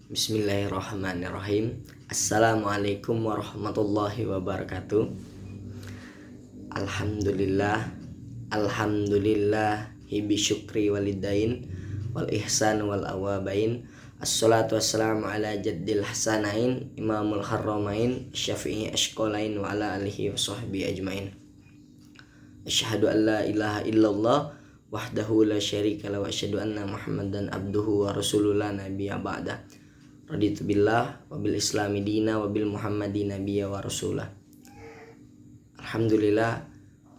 Bismillahirrahmanirrahim. Assalamualaikum warahmatullahi wabarakatuh. Alhamdulillah, bi syukri walidain wal ihsan wal awabain. Assalatu wassalamu ala jaddil hasanain imamul harramain syafi'i ashqalain wa ala alihi wa sahbihi ajmain. Asyhadu an la ilaha illallah wahdahu la syarika lahu wa asyhadu anna Muhammadan abduhu wa rasulullah nabiyya ba'da. Raditu billah wa bil islami dina wa bil muhammadin nabiyya wa rasulah. Alhamdulillah,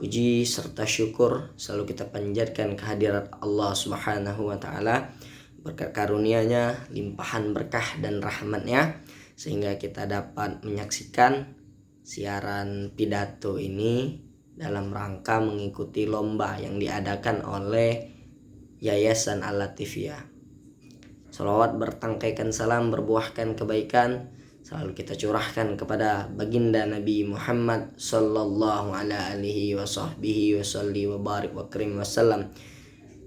puji serta syukur selalu kita panjatkan kehadirat Allah Subhanahu wa taala, berkat karunia-Nya, limpahan berkah dan rahmat-Nya, sehingga kita dapat menyaksikan siaran pidato ini dalam rangka mengikuti lomba yang diadakan oleh Yayasan Al-Latifiyah. Salawat bertangkaikan salam berbuahkan kebaikan selalu kita curahkan kepada baginda Nabi Muhammad sallallahu alaihi wasahbihi wasalli wa barik wa karim wasallam.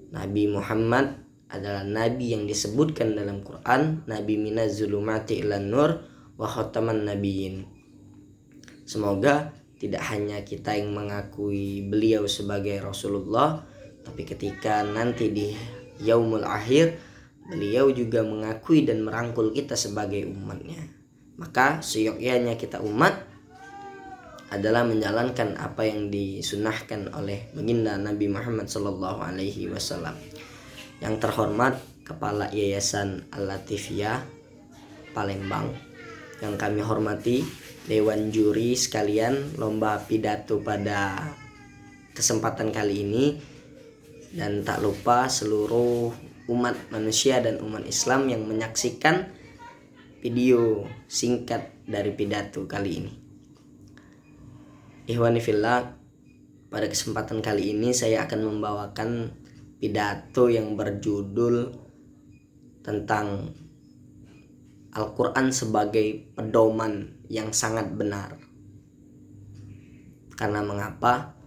Nabi Muhammad adalah nabi yang disebutkan dalam Quran, nabi minaz zulumati ilan nur wa khataman nabiyyin. Semoga tidak hanya kita yang mengakui beliau sebagai Rasulullah, tapi ketika nanti di yaumul akhir beliau juga mengakui dan merangkul kita sebagai umatnya. Maka seyogyanya kita umat adalah menjalankan apa yang disunahkan oleh baginda Nabi Muhammad sallallahu alaihi wasallam. Yang terhormat Kepala Yayasan Al-Latifiyah Palembang, yang kami hormati Dewan Juri sekalian lomba pidato pada kesempatan kali ini, dan tak lupa seluruh umat manusia dan umat Islam yang menyaksikan video singkat dari pidato kali ini. Ikhwani fillah, pada kesempatan kali ini saya akan membawakan pidato yang berjudul tentang Al-Quran sebagai pedoman yang sangat benar. Karena mengapa?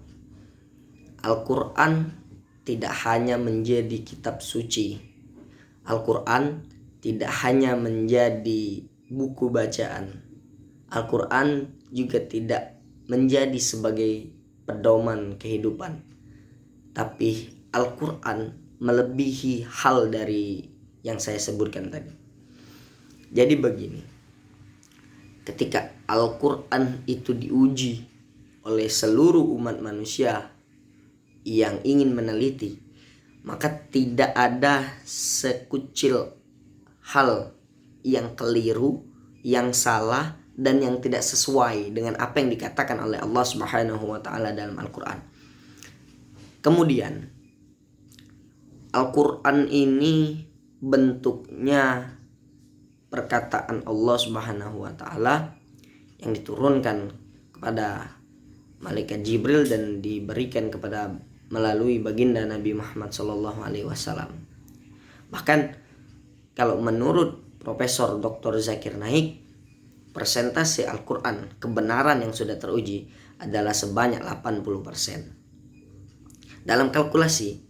Al-Quran tidak hanya menjadi kitab suci. Al-Quran tidak hanya menjadi buku bacaan. Al-Quran juga tidak menjadi sebagai pedoman kehidupan. Tapi Al-Quran melebihi hal dari yang saya sebutkan tadi. Jadi begini, ketika Al-Quran itu diuji oleh seluruh umat manusia yang ingin meneliti, maka tidak ada sekucil hal yang keliru, yang salah, dan yang tidak sesuai dengan apa yang dikatakan oleh Allah Subhanahu wa taala dalam Al-Quran. Kemudian Al-Quran ini bentuknya perkataan Allah Subhanahu wa taala yang diturunkan kepada malaikat Jibril dan diberikan kepada melalui baginda Nabi Muhammad sallallahu alaihi wasallam. Bahkan kalau menurut Profesor Dr. Zakir Naik, persentase Al-Quran kebenaran yang sudah teruji adalah sebanyak 80%. Dalam kalkulasi,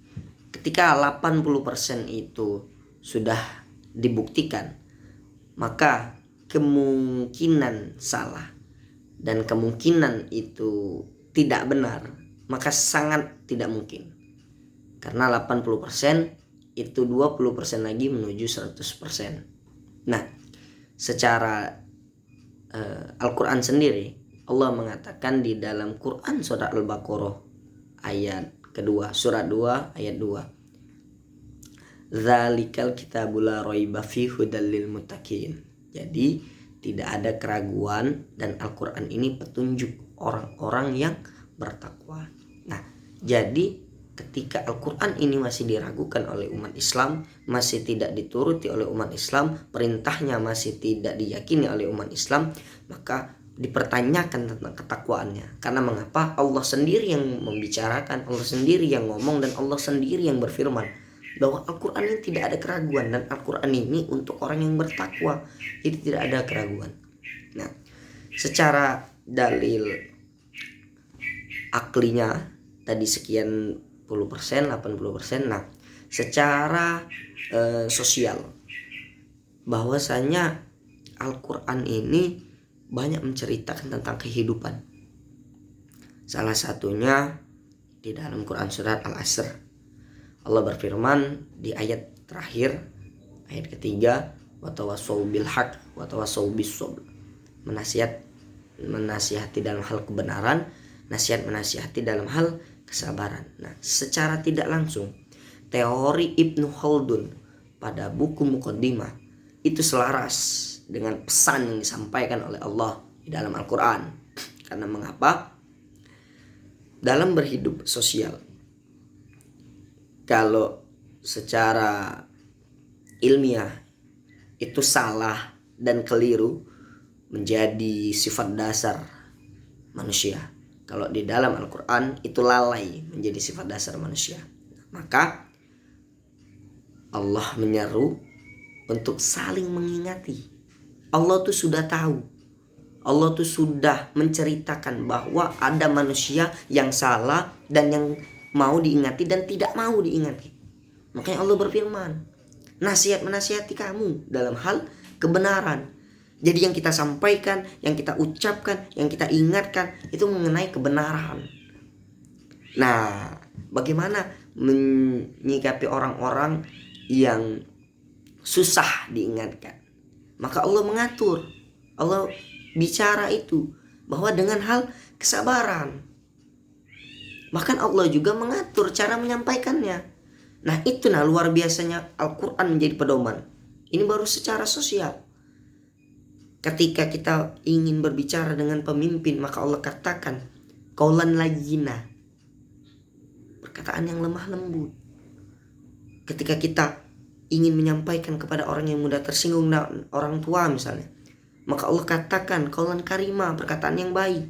ketika 80% itu sudah dibuktikan, maka kemungkinan salah dan kemungkinan itu tidak benar maka sangat tidak mungkin. Karena 80% itu 20% lagi menuju 100%. Nah, secara Al-Quran sendiri, Allah mengatakan di dalam Quran surat Al-Baqarah ayat kedua, surat 2 ayat 2. Dzalikal kitabul la raiba fihi hudal lil muttaqin. Jadi tidak ada keraguan dan Al-Quran ini petunjuk orang-orang yang bertakwa. Nah, jadi ketika Al-Quran ini masih diragukan oleh umat Islam, masih tidak dituruti oleh umat Islam, perintahnya masih tidak diyakini oleh umat Islam, maka dipertanyakan tentang ketakwaannya. Karena mengapa? Allah sendiri yang membicarakan, Allah sendiri yang ngomong, dan Allah sendiri yang berfirman bahwa Al-Quran ini tidak ada keraguan, dan Al-Quran ini untuk orang yang bertakwa, jadi tidak ada keraguan. Nah, secara dalil aklinya tadi sekian puluh persen, 80%. Nah, secara sosial bahwasanya Al-Quran ini banyak menceritakan tentang kehidupan. Salah satunya di dalam Quran surat Al-Asr. Allah berfirman di ayat terakhir, ayat ketiga, watawassaw bil haq watawassaw bis sabr. Menasihati dalam hal kebenaran, nasihat menasihati dalam hal kesabaran. Nah, secara tidak langsung teori Ibnu Khaldun pada buku Muqaddimah itu selaras dengan pesan yang disampaikan oleh Allah di dalam Al-Quran. Karena mengapa? Dalam berhidup sosial, kalau secara ilmiah itu salah dan keliru menjadi sifat dasar manusia. Kalau di dalam Al-Quran itu lalai menjadi sifat dasar manusia. Maka Allah menyeru untuk saling mengingati. Allah tuh sudah tahu. Allah tuh sudah menceritakan bahwa ada manusia yang salah dan yang mau diingati dan tidak mau diingati. Makanya Allah berfirman, menasihati kamu dalam hal kebenaran. Jadi yang kita sampaikan, yang kita ucapkan, yang kita ingatkan itu mengenai kebenaran. Nah, bagaimana menyikapi orang-orang yang susah diingatkan? Maka Allah mengatur, Allah bicara itu bahwa dengan hal kesabaran. Bahkan Allah juga mengatur cara menyampaikannya. Nah, itu luar biasanya Al-Quran menjadi pedoman. Ini baru secara sosial. Ketika kita ingin berbicara dengan pemimpin, maka Allah katakan qaulan layyina, perkataan yang lemah lembut. Ketika kita ingin menyampaikan kepada orang yang mudah tersinggung, orang tua misalnya, maka Allah katakan qaulan karima, perkataan yang baik.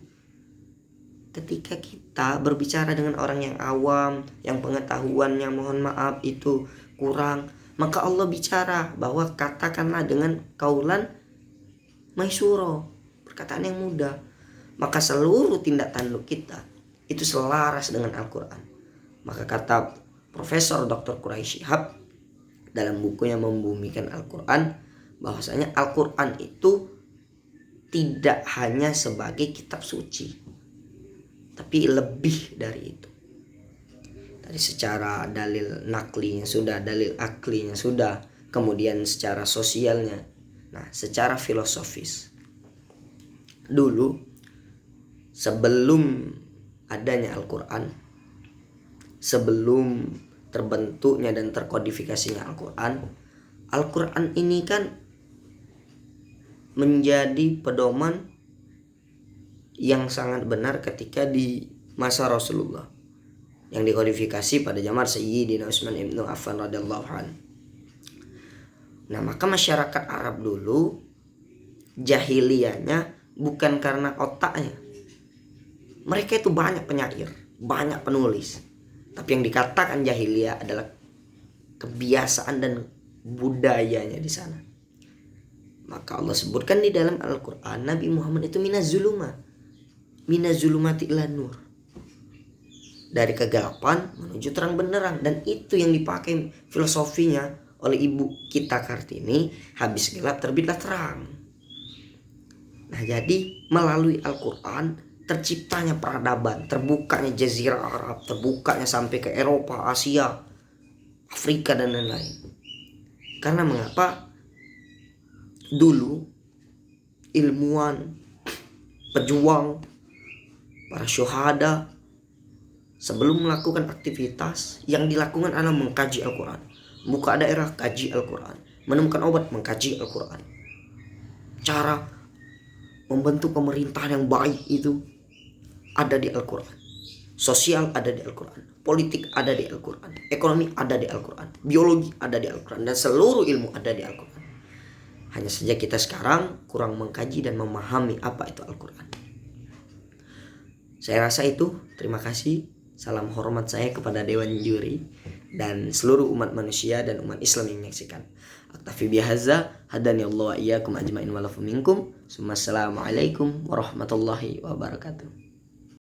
Ketika kita berbicara dengan orang yang awam, yang pengetahuannya mohon maaf itu kurang, maka Allah bicara bahwa katakanlah dengan qaulan maisuro, perkataan yang mudah. Maka seluruh tindak tanduk kita itu selaras dengan Al-Quran. Maka kata Profesor Dr. Quraisy Shihab dalam bukunya Membumikan Al-Quran, bahwasanya Al-Quran itu tidak hanya sebagai kitab suci, tapi lebih dari itu. Tadi secara dalil naklinya sudah, dalil aklinya sudah, kemudian secara sosialnya. Nah, secara filosofis, dulu sebelum adanya Al-Quran, sebelum terbentuknya dan terkodifikasinya Al-Quran, Al-Quran ini kan menjadi pedoman yang sangat benar ketika di masa Rasulullah, yang dikodifikasi pada zaman Sayyidina Utsman ibnu Affan radhiyallahu anhu. Nah, maka masyarakat Arab dulu jahiliyahnya bukan karena otaknya. Mereka itu banyak penyair, banyak penulis. Tapi yang dikatakan jahiliyah adalah kebiasaan dan budayanya di sana. Maka Allah sebutkan di dalam Al-Quran, Nabi Muhammad itu minazulumati ila nur, dari kegelapan menuju terang benderang. Dan itu yang dipakai filosofinya oleh ibu kita Kartini, habis gelap terbitlah terang. Nah, jadi melalui Al-Quran terciptanya peradaban, terbukanya jazirah Arab, terbukanya sampai ke Eropa, Asia, Afrika dan lain-lain. Karena mengapa? Dulu ilmuwan, pejuang, para syuhada sebelum melakukan aktivitas, yang dilakukan adalah mengkaji Al-Quran. Buka daerah, kaji Al-Quran. Menemukan obat, mengkaji Al-Quran. Cara membentuk pemerintahan yang baik itu ada di Al-Quran. Sosial ada di Al-Quran. Politik ada di Al-Quran. Ekonomi ada di Al-Quran. Biologi ada di Al-Quran. Dan seluruh ilmu ada di Al-Quran. Hanya saja kita sekarang kurang mengkaji dan memahami apa itu Al-Quran. Saya rasa itu. Terima kasih. Salam hormat saya kepada Dewan Juri dan seluruh umat manusia dan umat Islam yang menyaksikan. Aktafi bihaza, hadani Allah wa iyyakum ajma'in wa lafu minkum. Assalamualaikum warahmatullahi wabarakatuh.